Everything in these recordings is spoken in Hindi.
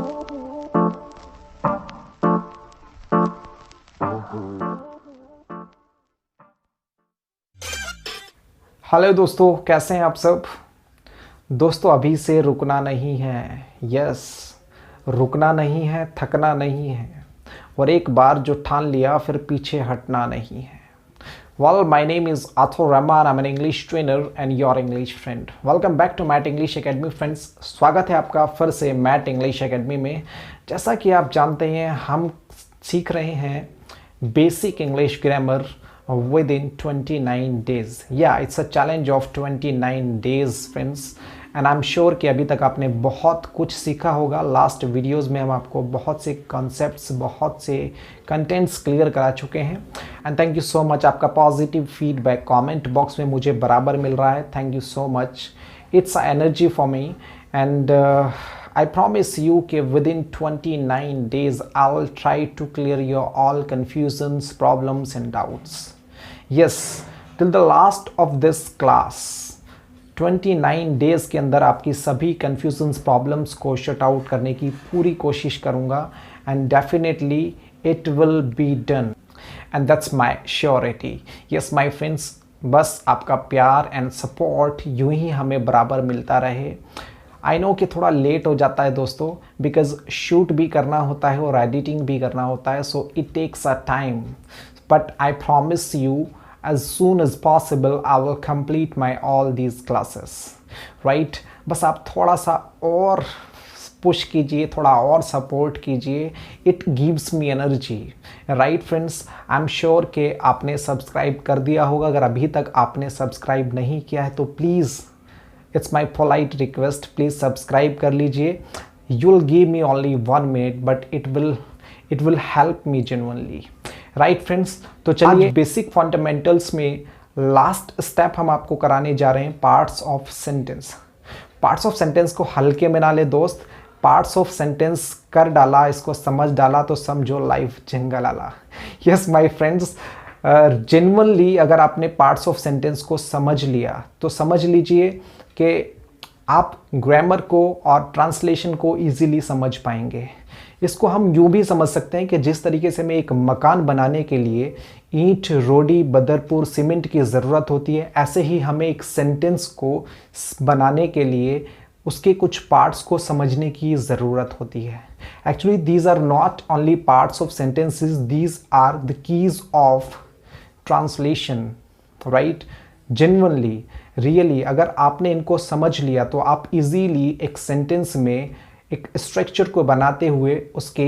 हेलो दोस्तों, कैसे हैं आप सब। दोस्तों अभी से रुकना नहीं है, यस रुकना नहीं है, थकना नहीं है, और एक बार जो ठान लिया फिर पीछे हटना नहीं है। Well, my name is Athur Rahman. I'm an English trainer and your English friend. Welcome back to Matt English Academy friends. स्वागत है आपका फिर से Matt English Academy में। जैसा कि आप जानते हैं हम सीख रहे हैं basic English grammar within 29 days. Yeah, it's a challenge of 29 days friends. And I am sure कि अभी तक आपने बहुत कुछ सीखा होगा। लास्ट वीडियोस में हम आपको बहुत से कॉन्सेप्ट्स, बहुत से कंटेंट्स क्लियर करा चुके हैं। And thank you so much, आपका पॉजिटिव फीडबैक कमेंट बॉक्स में मुझे बराबर मिल रहा है। Thank you so much, it's a energy for me. And I promise you कि within 29 days I will try to clear your all confusions, problems and doubts. Yes, till the last of this class 29 days के अंदर आपकी सभी कन्फ्यूजन्स, प्रॉब्लम्स को शट आउट करने की पूरी कोशिश करूँगा। And definitely it will be done and that's my surety. Yes my friends, बस आपका प्यार एंड सपोर्ट यूं ही हमें बराबर मिलता रहे। आई नो कि थोड़ा लेट हो जाता है दोस्तों, बिकॉज शूट भी करना होता है और एडिटिंग भी करना होता है, so it takes a time, but I promise you as soon as possible I will complete my all these classes, right? बस आप थोड़ा सा और पुश कीजिए, थोड़ा और सपोर्ट कीजिए, it gives me energy, right friends. I am sure कि आपने सब्सक्राइब कर दिया होगा। अगर अभी तक आपने सब्सक्राइब नहीं किया है तो please, it's my polite request, please subscribe कर लीजिए। You will give me only 1 minute but it will help me genuinely, right friends. तो चलिए बेसिक फंडामेंटल्स में लास्ट स्टेप हम आपको कराने जा रहे हैं, parts of sentence. Parts of sentence को हल्के में ना ले दोस्त, पार्ट्स ऑफ सेंटेंस कर डाला, इसको समझ डाला तो समझो लाइफ जंगल आला। यस माय फ्रेंड्स, जेन्युइनली अगर आपने पार्ट्स ऑफ सेंटेंस को समझ लिया तो समझ लीजिए कि आप ग्रामर को और ट्रांसलेशन को इजीली समझ पाएंगे। इसको हम यूँ भी समझ सकते हैं कि जिस तरीके से हमें एक मकान बनाने के लिए ईंट, रोड़ी, बदरपुर, सीमेंट की ज़रूरत होती है, ऐसे ही हमें एक सेंटेंस को बनाने के लिए उसके कुछ पार्ट्स को समझने की ज़रूरत होती है। Actually these are not only parts of sentences, these are the keys of translation, right. Genuinely, really अगर आपने इनको समझ लिया तो आप इजीली एक सेंटेंस में एक स्ट्रक्चर को बनाते हुए उसके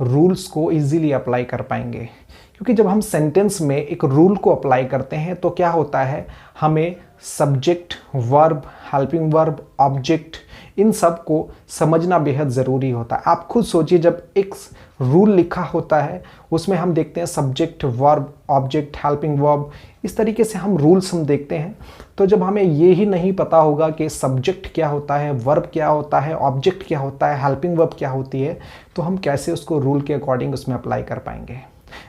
रूल्स को इजीली अप्लाई कर पाएंगे। क्योंकि जब हम सेंटेंस में एक रूल को अप्लाई करते हैं तो क्या होता है, हमें subject, verb, helping verb, object, इन सब को समझना बेहद ज़रूरी होता है। आप खुद सोचिए, जब एक रूल लिखा होता है उसमें हम देखते हैं subject, verb, object, helping verb, इस तरीके से हम रूल्स देखते हैं। तो जब हमें ये ही नहीं पता होगा कि सब्जेक्ट क्या होता है, वर्ब क्या होता है, ऑब्जेक्ट क्या होता है, हेल्पिंग वर्ब क्या होती है, तो हम कैसे उसको रूल के अकॉर्डिंग उसमें अप्लाई कर पाएंगे,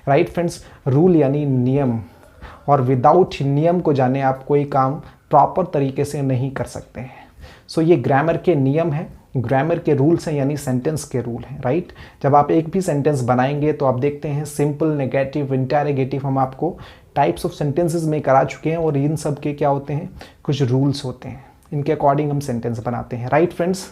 राइट फ्रेंड्स। रूल यानी नियम, और विदाउट नियम को जाने आप कोई काम प्रॉपर तरीके से नहीं कर सकते हैं। सो ये ग्रामर के नियम हैं, ग्रामर के रूल्स हैं, यानी सेंटेंस के रूल हैं, राइट। जब आप एक भी सेंटेंस बनाएंगे तो आप देखते हैं सिंपल, नेगेटिव, इंटरोगेटिव, हम आपको टाइप्स ऑफ सेंटेंसेस में करा चुके हैं, और इन सब के क्या होते हैं, कुछ रूल्स होते हैं, इनके अकॉर्डिंग हम सेंटेंस बनाते हैं, राइट फ्रेंड्स।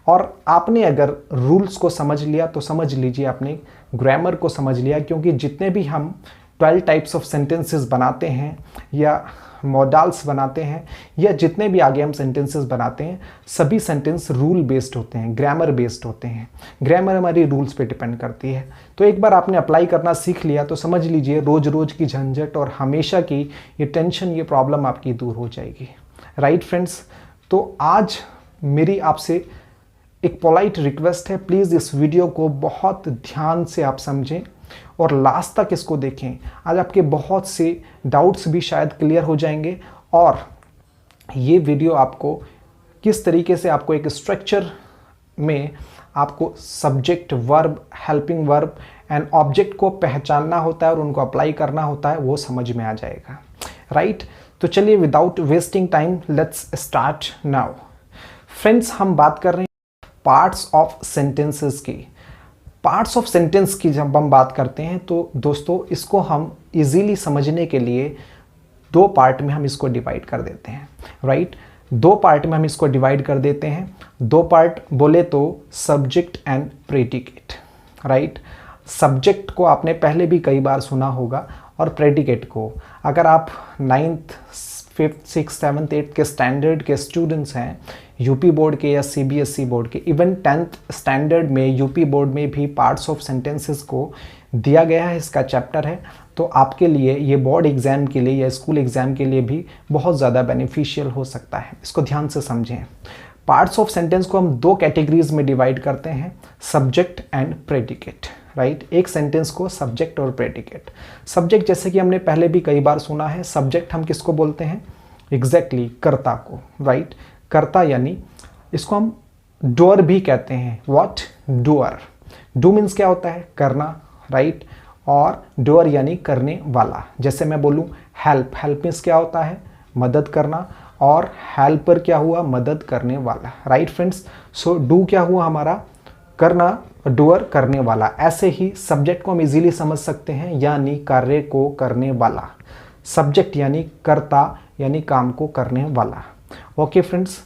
और आपने अगर रूल्स को समझ लिया तो समझ लीजिए आपने ग्रामर को समझ लिया। क्योंकि जितने भी हम 12 टाइप्स ऑफ सेंटेंसेस बनाते हैं या मॉडल्स बनाते हैं या जितने भी आगे हम सेंटेंसेस बनाते हैं, सभी सेंटेंस रूल बेस्ड होते हैं, ग्रामर बेस्ड होते हैं। ग्रामर हमारी रूल्स पे डिपेंड करती है। तो एक बार आपने अप्लाई करना सीख लिया तो समझ लीजिए रोज़ रोज़ की झंझट और हमेशा की ये टेंशन, ये प्रॉब्लम आपकी दूर हो जाएगी, राइट फ्रेंड्स। तो आज मेरी आपसे एक पोलाइट रिक्वेस्ट है, प्लीज़ इस वीडियो को बहुत ध्यान से आप समझें और लास्ट तक इसको देखें। आज आपके बहुत से डाउट्स भी शायद क्लियर हो जाएंगे, और ये वीडियो आपको किस तरीके से आपको एक स्ट्रक्चर में आपको subject, verb, helping verb and object को पहचानना होता है और उनको अप्लाई करना होता है, वो समझ में आ जाएगा, राइट। तो चलिए without wasting time let's start now. Friends, हम बात कर रहे हैं पार्ट्स ऑफ सेंटेंसेस की। पार्ट्स ऑफ सेंटेंस की जब हम बात करते हैं तो दोस्तों इसको हम इजीली समझने के लिए दो पार्ट में हम इसको डिवाइड कर देते हैं, राइट। दो पार्ट में हम इसको डिवाइड कर देते हैं। दो पार्ट बोले तो subject and predicate, right. Subject को आपने पहले भी कई बार सुना होगा और प्रेडिकेट को अगर आप 9th 5th 6th 7th 8th के स्टैंडर्ड के स्टूडेंट्स हैं, यूपी बोर्ड के या सीबीएसई बोर्ड के, इवन 10th स्टैंडर्ड में यूपी बोर्ड में भी पार्ट्स ऑफ सेंटेंसेस को दिया गया है, इसका चैप्टर है। तो आपके लिए ये बोर्ड एग्जाम के लिए या स्कूल एग्जाम के लिए भी बहुत ज़्यादा बेनिफिशियल हो सकता है। इसको ध्यान से समझें। पार्ट्स ऑफ सेंटेंस को हम दो कैटेगरीज में डिवाइड करते हैं, सब्जेक्ट एंड प्रेडिकेट, राइट। एक सेंटेंस को सब्जेक्ट और प्रेडिकेट। सब्जेक्ट जैसे कि हमने पहले भी कई बार सुना है, सब्जेक्ट हम किसको बोलते हैं? एग्जैक्टली कर्ता को, राइट। कर्ता यानी इसको हम डूअर भी कहते हैं। व्हाट? डूअर। डू मीन्स क्या होता है? करना, राइट। और डूअर यानी करने वाला। जैसे मैं बोलूँ हेल्प, हेल्प मीन्स क्या होता है? मदद करना। और हेल्पर क्या हुआ? मदद करने वाला, राइट फ्रेंड्स। सो डू क्या हुआ हमारा? करना, डूअर करने वाला। ऐसे ही सब्जेक्ट को हम इजीली समझ सकते हैं, यानी कार्य को करने वाला। सब्जेक्ट यानी कर्ता यानी काम को करने वाला। ओके फ्रेंड्स,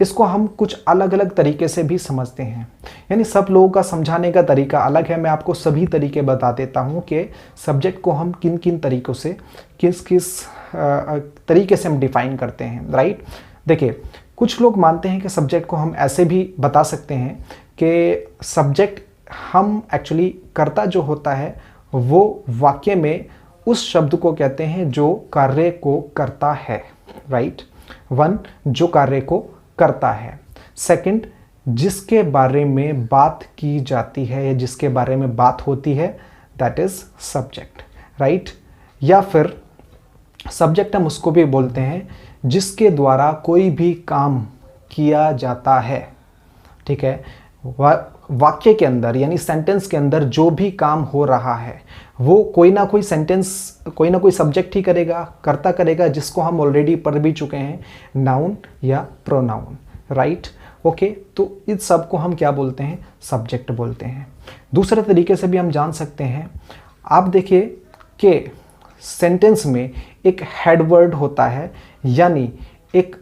इसको हम कुछ अलग अलग तरीके से भी समझते हैं, यानी सब लोगों का समझाने का तरीका अलग है। मैं आपको सभी तरीके बता देता हूँ कि सब्जेक्ट को हम किन किन तरीक़ों से, किस किस तरीके से हम डिफाइन करते हैं, राइट। देखिए, कुछ लोग मानते हैं कि सब्जेक्ट को हम ऐसे भी बता सकते हैं कि सब्जेक्ट हम एक्चुअली कर्ता जो होता है वो वाक्य में उस शब्द को कहते हैं जो कार्य को करता है, राइट। वन, जो कार्य को करता है। सेकंड, जिसके बारे में बात की जाती है या जिसके बारे में बात होती है, दैट इज सब्जेक्ट, राइट। या फिर सब्जेक्ट हम उसको भी बोलते हैं जिसके द्वारा कोई भी काम किया जाता है, ठीक है। वाक्य के अंदर यानी सेंटेंस के अंदर जो भी काम हो रहा है वो कोई ना कोई सेंटेंस, कोई ना कोई सब्जेक्ट ही करेगा, कर्ता करेगा, जिसको हम ऑलरेडी पढ़ भी चुके हैं, नाउन या प्रोनाउन, राइट। ओके, तो इस सब को हम क्या बोलते हैं? सब्जेक्ट बोलते हैं। दूसरे तरीके से भी हम जान सकते हैं, आप देखिए कि सेंटेंस में एक हेड वर्ड होता है, यानी एक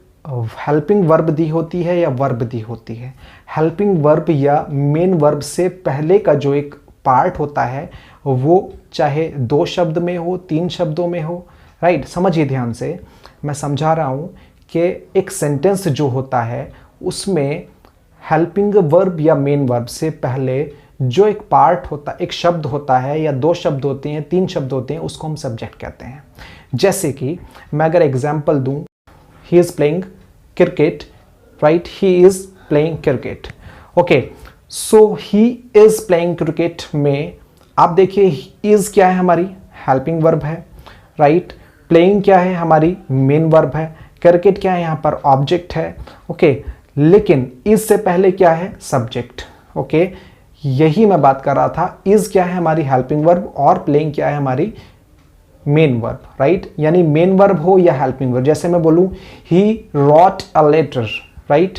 हेल्पिंग वर्ब दी होती है या वर्ब दी होती है। हेल्पिंग वर्ब या मेन वर्ब से पहले का जो एक पार्ट होता है वो चाहे 2 शब्द में हो, 3 शब्दों में हो, राइट। समझिए ध्यान से, मैं समझा रहा हूँ कि एक सेंटेंस जो होता है उसमें हेल्पिंग वर्ब या मेन वर्ब से पहले जो एक पार्ट होता, एक शब्द होता है या 2 शब्द होते हैं, 3 शब्द होते हैं, उसको हम सब्जेक्ट कहते हैं। जैसे कि मैं अगर एग्जाम्पल दूँ, he is playing cricket, right? He is playing cricket. Okay, so he is playing cricket में आप देखिए is क्या है? हमारी helping verb है, right? playing क्या है? हमारी main verb है। cricket क्या है? यहाँ पर object है, okay? लेकिन is से पहले क्या है? subject, okay? यही मैं बात कर रहा था। is क्या है? हमारी helping verb और playing क्या है? हमारी मेन वर्ब, राइट। यानी मेन वर्ब हो या हेल्पिंग वर्ब। जैसे मैं बोलूं ही रॉट अ लेटर, राइट।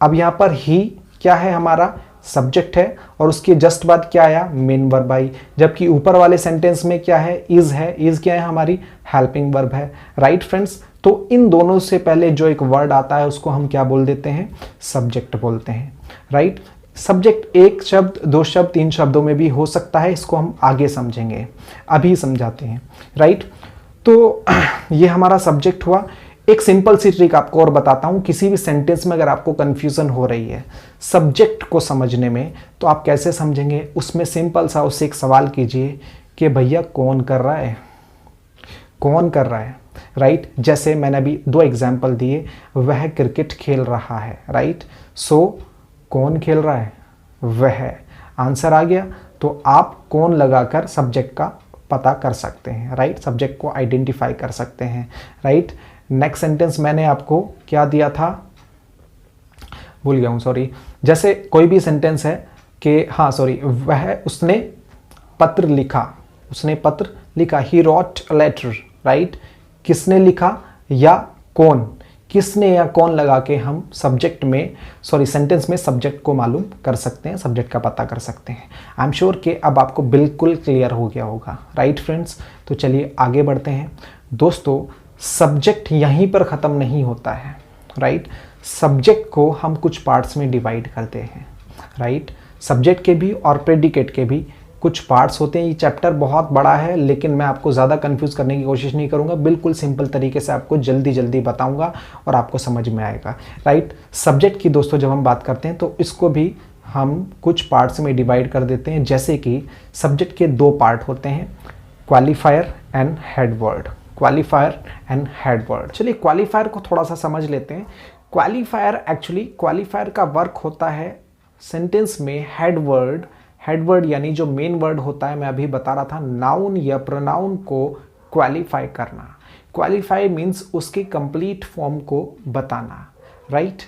अब यहां पर ही क्या है? हमारा सब्जेक्ट है और उसके जस्ट बाद क्या आया? Main verb I. जबकि ऊपर वाले सेंटेंस में क्या है? इज है। इज क्या है? हमारी हेल्पिंग वर्ब है, राइट फ्रेंड्स। तो इन दोनों से पहले जो एक वर्ड आता है उसको हम क्या बोल देते हैं? सब्जेक्ट बोलते हैं, राइट। सब्जेक्ट 1 शब्द, 2 शब्द, 3 शब्दों में भी हो सकता है, इसको हम आगे समझेंगे, अभी समझाते हैं, राइट। तो ये हमारा सब्जेक्ट हुआ। एक सिंपल सी ट्रिक आपको और बताता हूँ, किसी भी सेंटेंस में अगर आपको कन्फ्यूज़न हो रही है सब्जेक्ट को समझने में, तो आप कैसे समझेंगे? उसमें सिंपल सा उससे एक सवाल कीजिए कि भैया कौन कर रहा है? कौन कर रहा है, राइट। जैसे मैंने अभी 2 एग्जाम्पल दिए, वह क्रिकेट खेल रहा है, राइट। सो कौन खेल रहा है? वह। आंसर आ गया। तो आप कौन लगाकर सब्जेक्ट का पता कर सकते हैं, राइट। सब्जेक्ट को आइडेंटिफाई कर सकते हैं, राइट। नेक्स्ट सेंटेंस मैंने आपको क्या दिया था? भूल गया हूँ, सॉरी। जैसे कोई भी सेंटेंस है कि हाँ सॉरी, वह, उसने पत्र लिखा, उसने पत्र लिखा, ही रॉट अ लेटर, राइट। किसने लिखा या कौन? किसने या कौन लगा के हम सेंटेंस में सब्जेक्ट को मालूम कर सकते हैं, सब्जेक्ट का पता कर सकते हैं। आई एम श्योर कि अब आपको बिल्कुल क्लियर हो गया होगा, राइट फ्रेंड्स। तो चलिए आगे बढ़ते हैं दोस्तों। सब्जेक्ट यहीं पर ख़त्म नहीं होता है, राइट। सब्जेक्ट को हम कुछ पार्ट्स में डिवाइड करते हैं, राइट। सब्जेक्ट के भी और प्रेडिकेट के भी कुछ पार्ट्स होते हैं। ये चैप्टर बहुत बड़ा है, लेकिन मैं आपको ज़्यादा कंफ्यूज करने की कोशिश नहीं करूँगा, बिल्कुल सिंपल तरीके से आपको जल्दी जल्दी बताऊँगा और आपको समझ में आएगा, राइट। सब्जेक्ट की दोस्तों जब हम बात करते हैं तो इसको भी हम कुछ पार्ट्स में डिवाइड कर देते हैं। जैसे कि सब्जेक्ट के दो पार्ट होते हैं, qualifier and head word. Qualifier and head word. चलिए क्वालिफायर को थोड़ा सा समझ लेते हैं। क्वालिफायर का वर्क होता है सेंटेंस में हेड वर्ड यानी जो मेन वर्ड होता है, मैं अभी बता रहा था, नाउन या प्रोनाउन को क्वालिफाई करना। क्वालिफाई मीन्स उसकी कंप्लीट फॉर्म को बताना, राइट।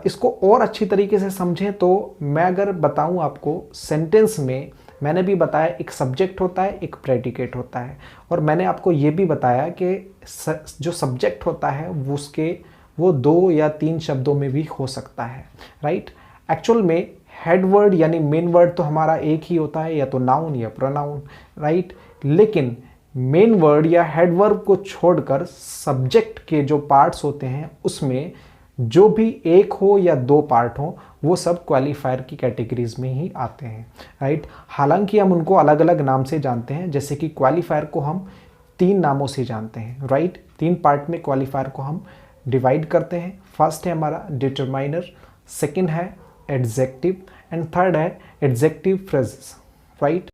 इसको और अच्छी तरीके से समझें तो मैं अगर बताऊं आपको, सेंटेंस में मैंने भी बताया एक सब्जेक्ट होता है, एक प्रेडिकेट होता है, और मैंने आपको ये भी बताया कि जो सब्जेक्ट होता है वो 2 या 3 शब्दों में भी हो सकता है, राइट। एक्चुअल में हेड वर्ड यानी मेन वर्ड तो हमारा एक ही होता है, या तो नाउन या प्रोनाउन, राइट। लेकिन मेन वर्ड या हेड वर्ड को छोड़कर सब्जेक्ट के जो पार्ट्स होते हैं उसमें जो भी एक हो या 2 पार्ट हो वो सब क्वालिफायर की कैटेगरीज में ही आते हैं, राइट। हालांकि हम उनको अलग अलग नाम से जानते हैं, जैसे कि क्वालिफायर को हम 3 नामों से जानते हैं, राइट। 3 पार्ट में क्वालिफायर को हम डिवाइड करते हैं। फर्स्ट है हमारा डिटरमाइनर, सेकंड है एडजेक्टिव एंड थर्ड है एडजेक्टिव फ्रेजेस, राइट।